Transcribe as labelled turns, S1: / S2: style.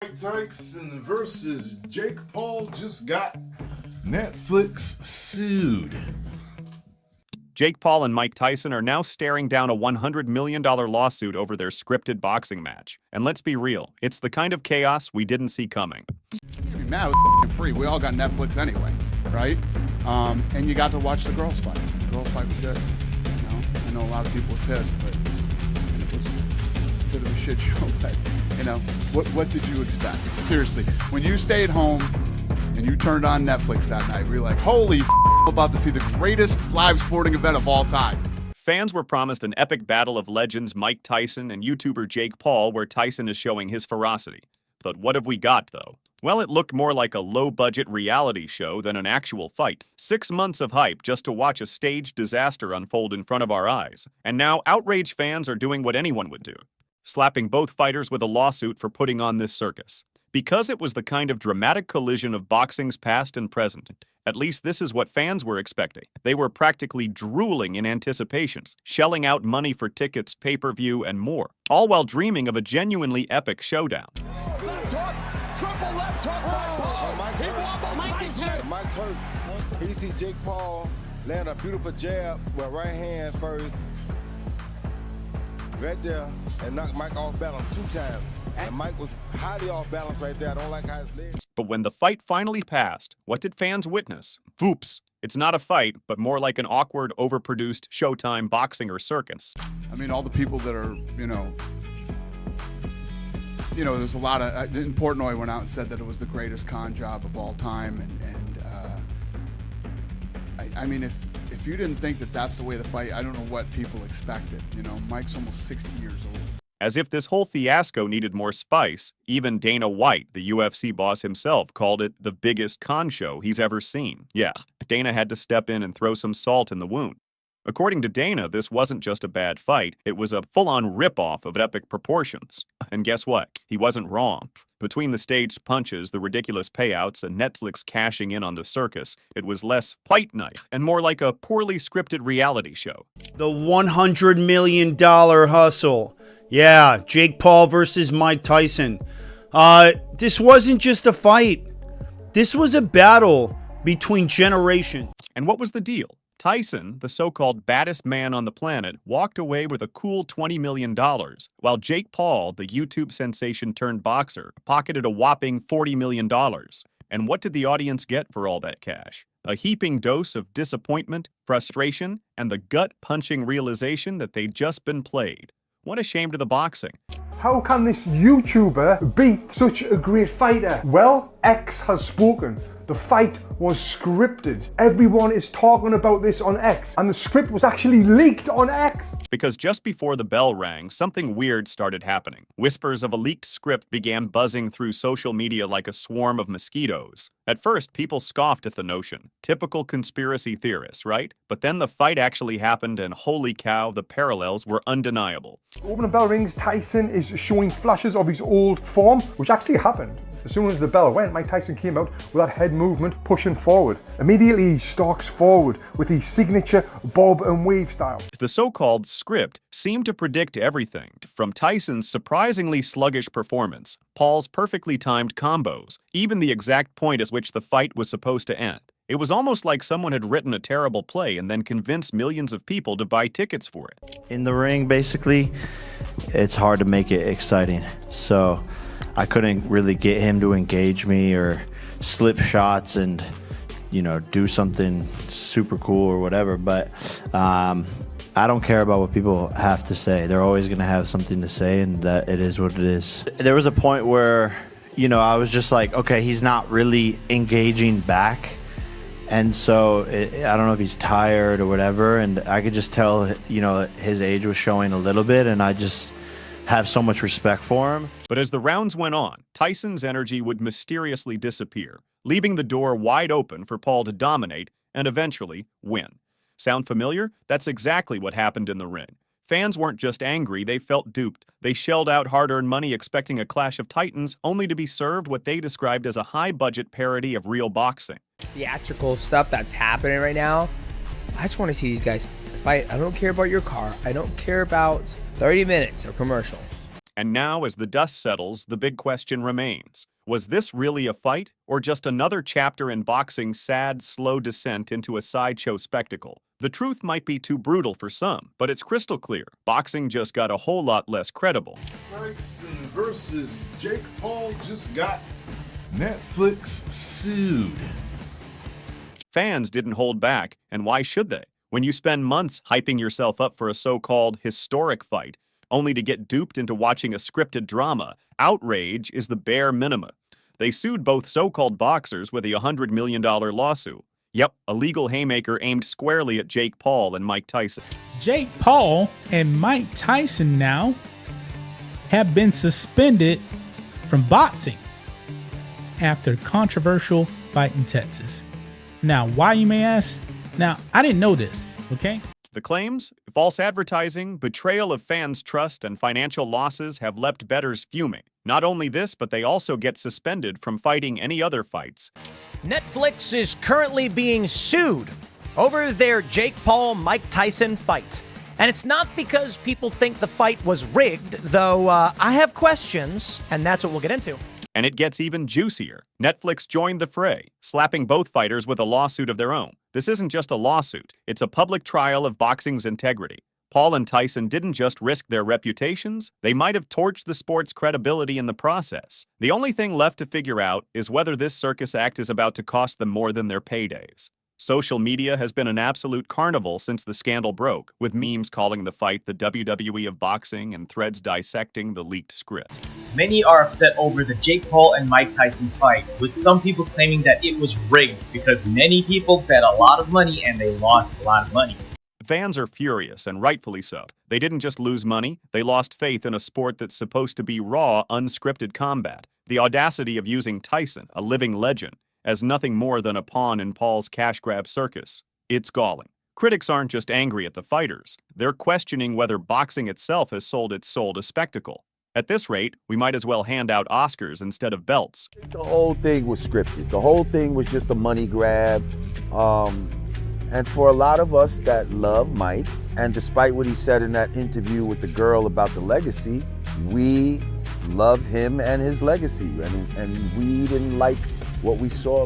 S1: Mike Tyson versus Jake Paul just got Netflix sued.
S2: Jake Paul and Mike Tyson are now staring down a $100 million lawsuit over their scripted boxing match. And let's be real, it's the kind of chaos we didn't see coming.
S3: Now it's free. We all got Netflix anyway, right? And you got to watch the girls fight. The girls fight was good. I know a lot of people were pissed, but it was a bit of a shit show. But, what did you expect? Seriously, when you stayed home and you turned on Netflix that night, we were like, holy about to see the greatest live sporting event of all time.
S2: Fans were promised an epic battle of legends Mike Tyson and YouTuber Jake Paul, where Tyson is showing his ferocity. But what have we got, though? Well, it looked more like a low-budget reality show than an actual fight. 6 months of hype just to watch a staged disaster unfold in front of our eyes. And now outraged fans are doing what anyone would do, slapping both fighters with a lawsuit for putting on this circus. Because it was the kind of dramatic collision of boxing's past and present, at least this is what fans were expecting. They were practically drooling in anticipations, shelling out money for tickets, pay-per-view, and more, all while dreaming of a genuinely epic showdown.
S4: Left hook, triple left hook by Paul. Mike's hurt.
S5: Mike's hurt. You see Jake Paul land a beautiful jab with right hand first, right there, and knock Mike off balance 2 times. And Mike was highly off balance right there. I don't like how his legs.
S2: But when the fight finally passed, what did fans witness? Whoops. It's not a fight, but more like an awkward, overproduced Showtime boxing or circus.
S3: I mean, all the people that are, there's a lot of, in Portnoy went out and said that it was the greatest con job of all time. I mean, if you didn't think that that's the way the fight, I don't know what people expected. Mike's almost 60 years old.
S2: As if this whole fiasco needed more spice, even Dana White, the UFC boss himself, called it the biggest con show he's ever seen. Yeah, Dana had to step in and throw some salt in the wound. According to Dana, this wasn't just a bad fight, it was a full-on rip-off of epic proportions. And guess what? He wasn't wrong. Between the staged punches, the ridiculous payouts, and Netflix cashing in on the circus, it was less fight night and more like a poorly scripted reality show.
S6: The $100 million hustle. Yeah, Jake Paul versus Mike Tyson. This wasn't just a fight. This was a battle between generations.
S2: And what was the deal? Tyson, the so-called baddest man on the planet, walked away with a cool $20 million, while Jake Paul, the YouTube sensation turned boxer, pocketed a whopping $40 million. And what did the audience get for all that cash? A heaping dose of disappointment, frustration, and the gut-punching realization that they'd just been played. What a shame to the boxing.
S7: How can this YouTuber beat such a great fighter? Well, X has spoken. The fight was scripted. Everyone is talking about this on X, and the script was actually leaked on X.
S2: Because just before the bell rang, something weird started happening. Whispers of a leaked script began buzzing through social media like a swarm of mosquitoes. At first, people scoffed at the notion. Typical conspiracy theorists, right? But then the fight actually happened, and holy cow, the parallels were undeniable.
S7: Opening bell rings, Tyson is showing flashes of his old form, which actually happened. As soon as the bell went, Mike Tyson came out with that head movement, pushing forward. Immediately, he stalks forward with his signature bob and weave style.
S2: The so-called script seemed to predict everything, from Tyson's surprisingly sluggish performance, Paul's perfectly timed combos, even the exact point at which the fight was supposed to end. It was almost like someone had written a terrible play and then convinced millions of people to buy tickets for it.
S8: In the ring, basically, it's hard to make it exciting. So I couldn't really get him to engage me or slip shots and, do something super cool or whatever. But I don't care about what people have to say. They're always going to have something to say, and that it is what it is. There was a point where, I was just like, okay, he's not really engaging back. And so I don't know if he's tired or whatever. And I could just tell, his age was showing a little bit, and I just have so much respect for him.
S2: But as the rounds went on, Tyson's energy would mysteriously disappear, leaving the door wide open for Paul to dominate and eventually win. Sound familiar? That's exactly what happened in the ring. Fans weren't just angry, they felt duped. They shelled out hard-earned money expecting a clash of titans, only to be served what they described as a high-budget parody of real boxing.
S9: Theatrical stuff that's happening right now, I just want to see these guys fight. I don't care about your car. I don't care about 30 minutes of commercials.
S2: And now, as the dust settles, the big question remains. Was this really a fight, or just another chapter in boxing's sad, slow descent into a sideshow spectacle? The truth might be too brutal for some, but it's crystal clear. Boxing just got a whole lot less credible.
S1: Tyson versus Jake Paul just got Netflix sued.
S2: Fans didn't hold back, and why should they? When you spend months hyping yourself up for a so-called historic fight, only to get duped into watching a scripted drama, outrage is the bare minimum. They sued both so-called boxers with a $100 million lawsuit. Yep, a legal haymaker aimed squarely at Jake Paul and Mike Tyson.
S10: Jake Paul and Mike Tyson now have been suspended from boxing after a controversial fight in Texas. Now, why, you may ask? Now, I didn't know this, okay?
S2: The claims, false advertising, betrayal of fans' trust, and financial losses have left bettors fuming. Not only this, but they also get suspended from fighting any other fights.
S11: Netflix is currently being sued over their Jake Paul-Mike Tyson fight. And it's not because people think the fight was rigged, though I have questions, and that's what we'll get into.
S2: And it gets even juicier. Netflix joined the fray, slapping both fighters with a lawsuit of their own. This isn't just a lawsuit, it's a public trial of boxing's integrity. Paul and Tyson didn't just risk their reputations, they might have torched the sport's credibility in the process. The only thing left to figure out is whether this circus act is about to cost them more than their paydays. Social media has been an absolute carnival since the scandal broke, with memes calling the fight the WWE of boxing and threads dissecting the leaked script.
S12: Many are upset over the Jake Paul and Mike Tyson fight, with some people claiming that it was rigged because many people bet a lot of money and they lost a lot of money.
S2: Fans are furious, and rightfully so. They didn't just lose money, they lost faith in a sport that's supposed to be raw, unscripted combat. The audacity of using Tyson, a living legend, as nothing more than a pawn in Paul's cash grab circus. It's galling. Critics aren't just angry at the fighters, they're questioning whether boxing itself has sold its soul to spectacle. At this rate, we might as well hand out Oscars instead of belts.
S13: The whole thing was scripted. The whole thing was just a money grab. And for a lot of us that love Mike, and despite what he said in that interview with the girl about the legacy, we love him and his legacy. And we didn't like what we saw.